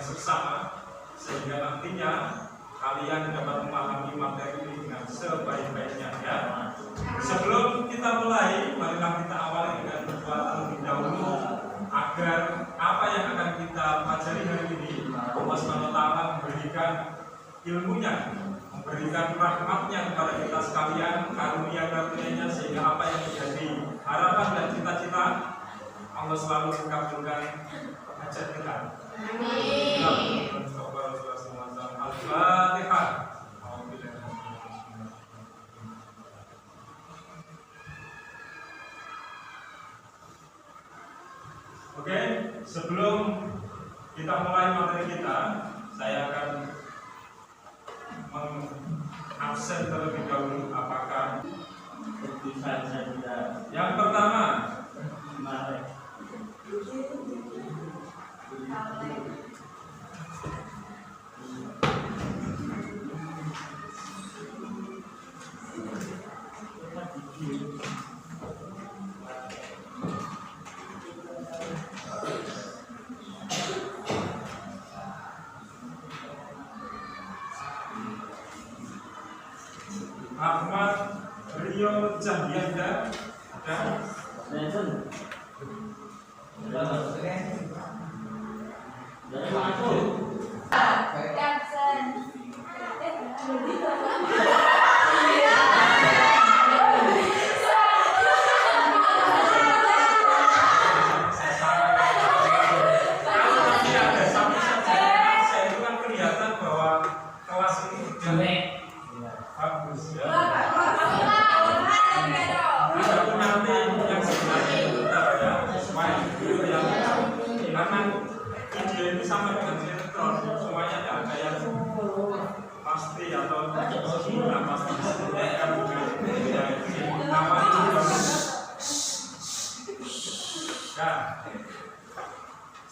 seksama, sehingga nantinya kalian dapat memahami materi ini dengan sebaik-baiknya, ya. Sebelum kita mulai, marilah kita awali dengan berdoa terlebih dahulu agar apa yang akan kita pelajari hari ini Allah SWT memberikan ilmunya, memberikan rahmatnya kepada kita sekalian, karunia-karunia-Nya, sehingga apa yang menjadi harapan dan cita-cita Allah selalu mengabulkan hajat kita. Amin. Al-Fatihah. Oke, sebelum kita mulai materi kita, saya akan mengabsen terlebih dahulu apakah keputusan saya. Yang pertama, Ahmad Rio Cahyanda dan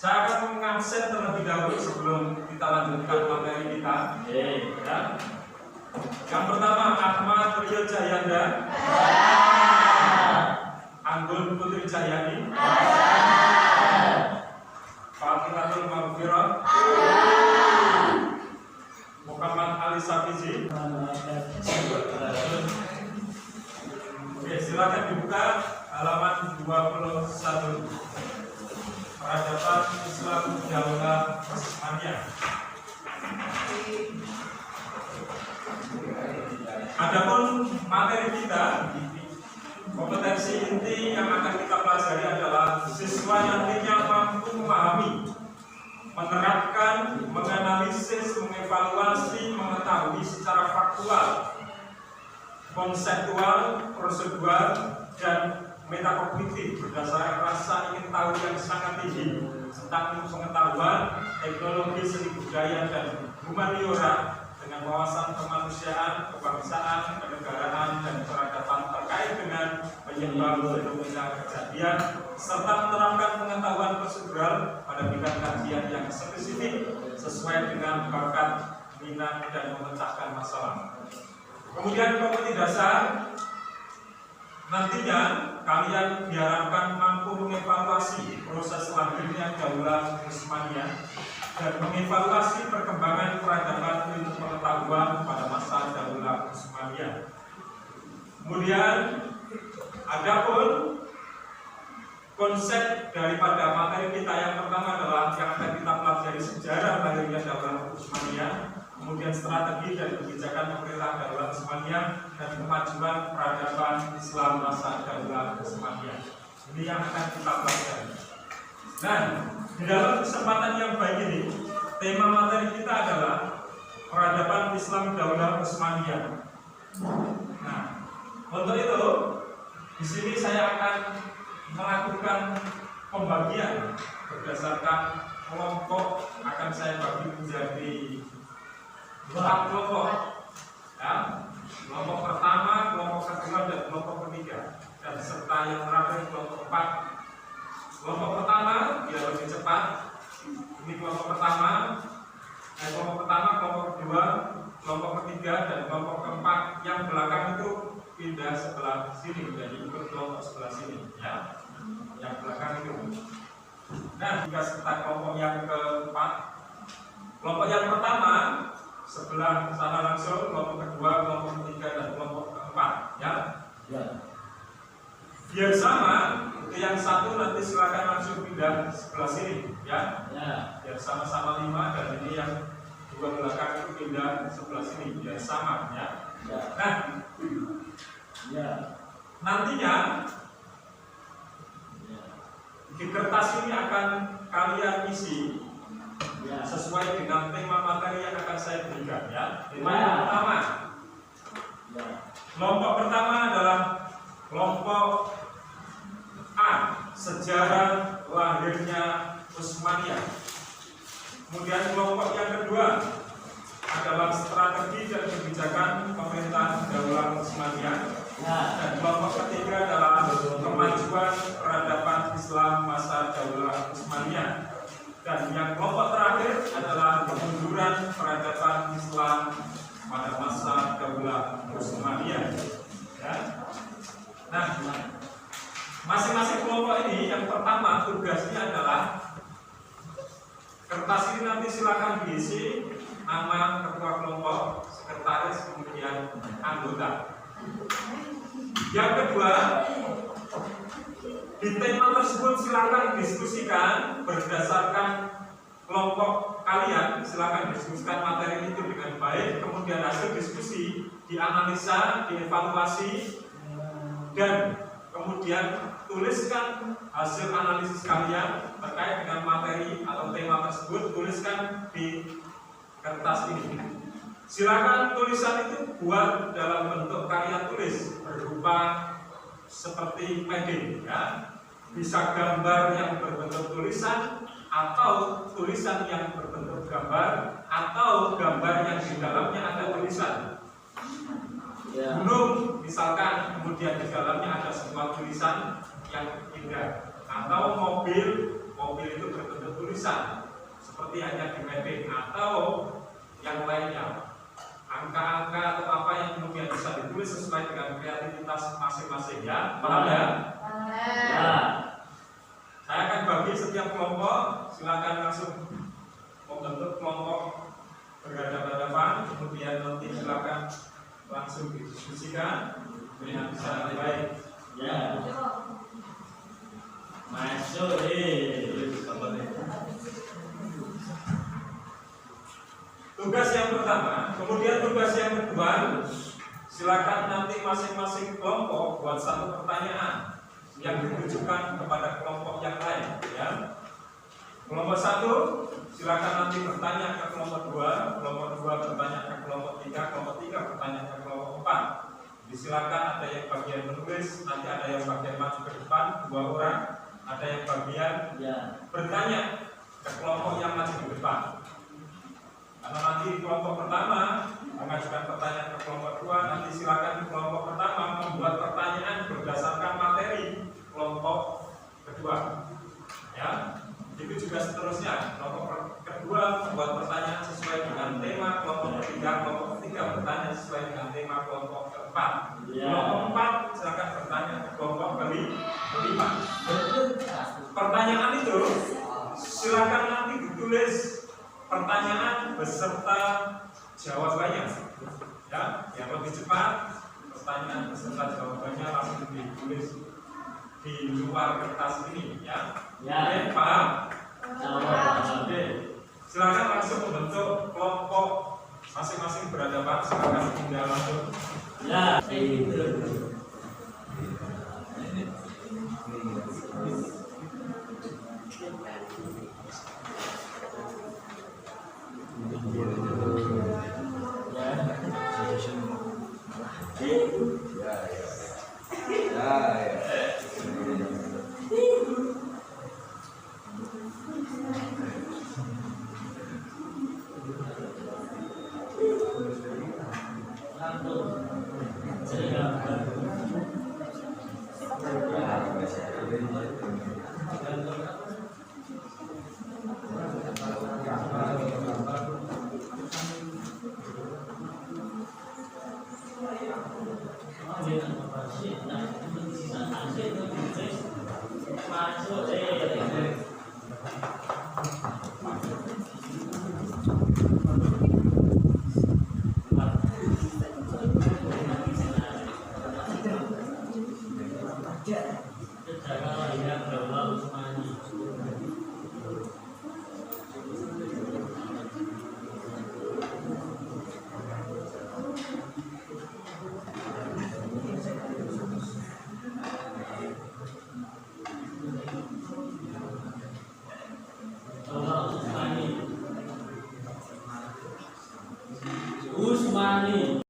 saya akan mengabsen terlebih dahulu sebelum kita lanjutkan materi kita. Ya. Yang pertama, Ahmad Rio Cahyanda, Anggun Putri Cahyani, Fatihatul Maghfirah, Muhammad Ali Safizi. Oke, silakan dibuka halaman 21. Peradaban Islam Daulah Osmaniyah. Adapun materi kita, kompetensi inti yang akan kita pelajari adalah siswa nantinya mampu memahami, menerapkan, menganalisis, mengevaluasi, mengetahui secara faktual, konseptual, prosedural, dan metakognitif berdasarkan rasa ingin tahu yang sangat tinggi tentang pengetahuan, teknologi, seni budaya, dan humaniora dengan wawasan kemanusiaan, kebangsaan, kenegaraan, dan peradaban terkait dengan penyebab fenomena kejadian serta menerapkan pengetahuan prosedural pada bidang kajian yang spesifik sesuai dengan bakat, minat, dan memecahkan masalah. Kemudian kompetensi dasar, nantinya kalian diharapkan mampu mengevaluasi proses lahirnya Daulah Osmaniyah dan mengevaluasi perkembangan peradaban ilmu pengetahuan pada masa Daulah Osmaniyah. Kemudian, adapun konsep daripada materi kita yang pertama adalah yang akan kita pelajari sejarah lahirnya Daulah Osmaniyah, kemudian strategi dan kebijakan pemerintah Daulah Osmaniyah, dan kemajuan peradaban Islam masa Daulah Osmaniyah. Ini yang akan kita pelajari. Dan di dalam kesempatan yang baik ini, tema materi kita adalah peradaban Islam Daulah Osmaniyah. Nah, untuk itu, di sini saya akan melakukan pembagian berdasarkan kelompok. Akan saya bagi menjadi 4 kelompok, ya. Kelompok pertama, kelompok kedua, dan kelompok ketiga, dan serta yang terakhir kelompok 4. Kelompok pertama biar lebih cepat. Ini kelompok pertama, kelompok kedua, kelompok ketiga, dan kelompok keempat. Yang belakang itu pindah sebelah sini, jadi ikut kelompok sebelah sini, ya. Yang belakang itu. Nah, jika serta kelompok yang keempat, Kelompok yang pertama sebelah sana langsung, kelompok kedua, kelompok ketiga, dan kelompok keempat, ya. Biar sama, itu yang satu nanti silakan langsung pindah sebelah sini, ya. Biar sama-sama 5, dan ini yang dua belakang itu pindah sebelah sini, biar sama, ya. Nah, nantinya di kertas ini akan kalian isi sesuai dengan tema materi yang akan saya berikan, ya. Tema yang pertama, kelompok pertama adalah kelompok A, sejarah lahirnya Utsmaniyah. Kemudian kelompok yang kedua adalah strategi dan kebijakan pemerintahan Daulah Utsmaniyah. Dan kelompok ketiga adalah kemajuan peradaban Islam masa Daulah Utsmaniyah. Dan yang kelompok terakhir adalah kemunduran peradaban Islam pada masa Daulah Utsmaniyah. Ya. Nah, masing-masing kelompok ini yang pertama tugasnya adalah kertas ini nanti silakan diisi nama ketua kelompok, sekretaris, kemudian anggota. Yang kedua, di tema tersebut silakan diskusikan berdasarkan kelompok kalian, silakan diskusikan materi itu dengan baik, kemudian hasil diskusi dianalisa, dievaluasi, dan kemudian tuliskan hasil analisis kalian terkait dengan materi atau tema tersebut, tuliskan di kertas ini. Silakan tulisan itu buat dalam bentuk karya tulis berupa seperti padding, ya. Bisa gambar yang berbentuk tulisan, atau tulisan yang berbentuk gambar, atau gambar yang di dalamnya ada tulisan. Gunung misalkan, kemudian di dalamnya ada sebuah tulisan yang indah, atau mobil itu berbentuk tulisan seperti hanya di mapping, atau yang lainnya, angka-angka atau apa yang kemudian bisa ditulis sesuai dengan kreativitas masing-masing, ya. Paham ya? Ya. Saya akan bagi setiap kelompok, silakan langsung membentuk kelompok berhadapan-hadapan, kemudian nanti silakan langsung didiskusikan dengan cara baik. Ya. Masuk tugas yang pertama, kemudian tugas yang kedua, silakan nanti masing-masing kelompok buat satu pertanyaan yang ditujukan kepada kelompok yang lain, ya. Kelompok 1 silakan nanti bertanya ke kelompok 2, kelompok 2 bertanya ke kelompok 3, kelompok 3 bertanya ke kelompok 4. Disilakan ada yang bagian menulis, nanti ada yang bagian maju ke depan 2 orang, ada yang bagian bertanya ke kelompok yang maju ke depan. Karena nanti kelompok pertama mengajukan pertanyaan ke kelompok 2, nanti silakan kelompok pertama membuat pertanyaan berdasarkan materi kelompok kedua, ya. Itu juga seterusnya, kelompok kedua membuat pertanyaan sesuai dengan tema kelompok ketiga bertanya sesuai dengan tema kelompok keempat. Kelompok 4 silakan bertanya ke kelompok kelima. Pertanyaan itu silakan nanti ditulis pertanyaan beserta jawabannya, ya. Yang lebih cepat pertanyaan beserta jawabannya langsung ditulis di luar kertas ini, ya. Oke, paham? Oke. Silakan langsung membentuk kelompok masing-masing berhadapan, silakan pindah langsung. Ya, itu. Usmani